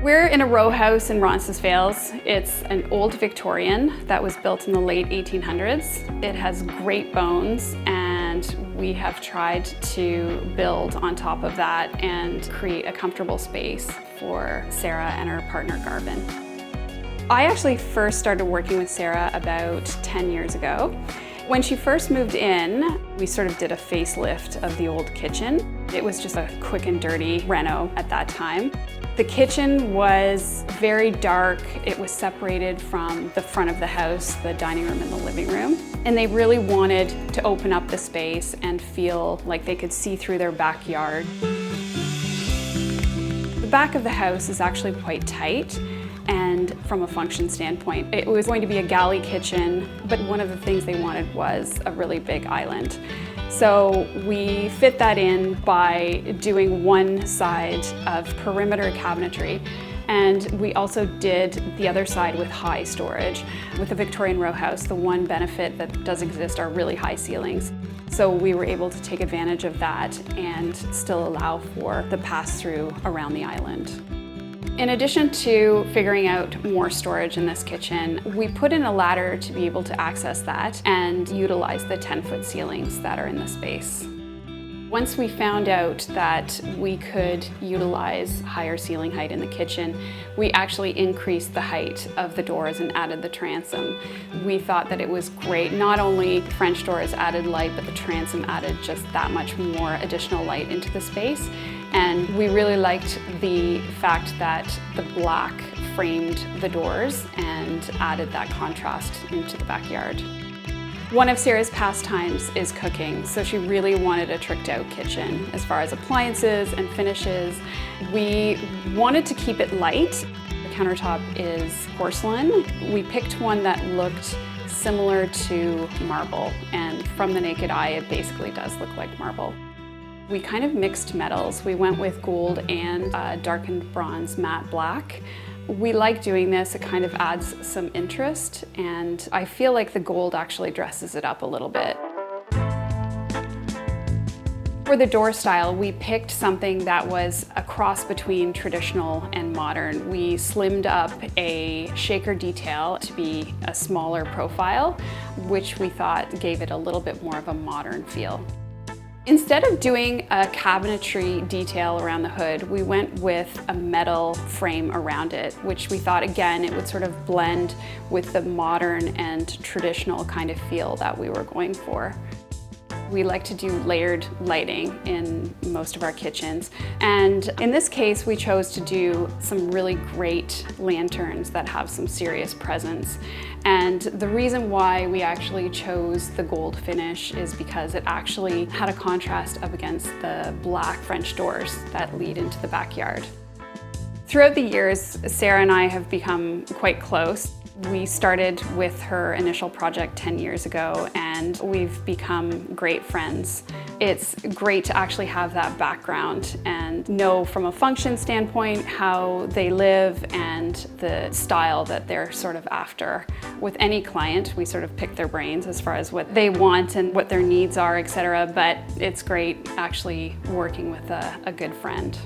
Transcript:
We're in a row house in Roncesvalles. It's an old Victorian that was built in the late 1800s. It has great bones, and we have tried to build on top of that and create a comfortable space for Sarah and her partner Garvin. I actually first started working with Sarah about 10 years ago. When she first moved in, we sort of did a facelift of the old kitchen. It was just a quick and dirty reno at that time. The kitchen was very dark. It was separated from the front of the house, the dining room and the living room. And they really wanted to open up the space and feel like they could see through their backyard. The back of the house is actually quite tight. And from a function standpoint, it was going to be a galley kitchen, but one of the things they wanted was a really big island. So we fit that in by doing one side of perimeter cabinetry, and we also did the other side with high storage. With a Victorian row house, the one benefit that does exist are really high ceilings. So we were able to take advantage of that and still allow for the pass-through around the island. In addition to figuring out more storage in this kitchen, we put in a ladder to be able to access that and utilize the 10-foot ceilings that are in the space. Once we found out that we could utilize higher ceiling height in the kitchen, we actually increased the height of the doors and added the transom. We thought that it was great. Not only French doors added light, but the transom added just that much more additional light into the space. And we really liked the fact that the black framed the doors and added that contrast into the backyard. One of Sarah's pastimes is cooking, so she really wanted a tricked out kitchen as far as appliances and finishes. We wanted to keep it light. The countertop is porcelain. We picked one that looked similar to marble, and from the naked eye, it basically does look like marble. We kind of mixed metals. We went with gold and darkened bronze matte black. We like doing this. It kind of adds some interest, and I feel like the gold actually dresses it up a little bit. For the door style, we picked something that was a cross between traditional and modern. We slimmed up a shaker detail to be a smaller profile, which we thought gave it a little bit more of a modern feel. Instead of doing a cabinetry detail around the hood, we went with a metal frame around it, which we thought, again, it would sort of blend with the modern and traditional kind of feel that we were going for. We like to do layered lighting in most of our kitchens. And in this case, we chose to do some really great lanterns that have some serious presence. And the reason why we actually chose the gold finish is because it actually had a contrast up against the black French doors that lead into the backyard. Throughout the years, Sarah and I have become quite close. We started with her initial project 10 years ago, and we've become great friends. It's great to actually have that background and know from a function standpoint how they live and the style that they're sort of after. With any client, we sort of pick their brains as far as what they want and what their needs are, etc. But it's great actually working with a good friend.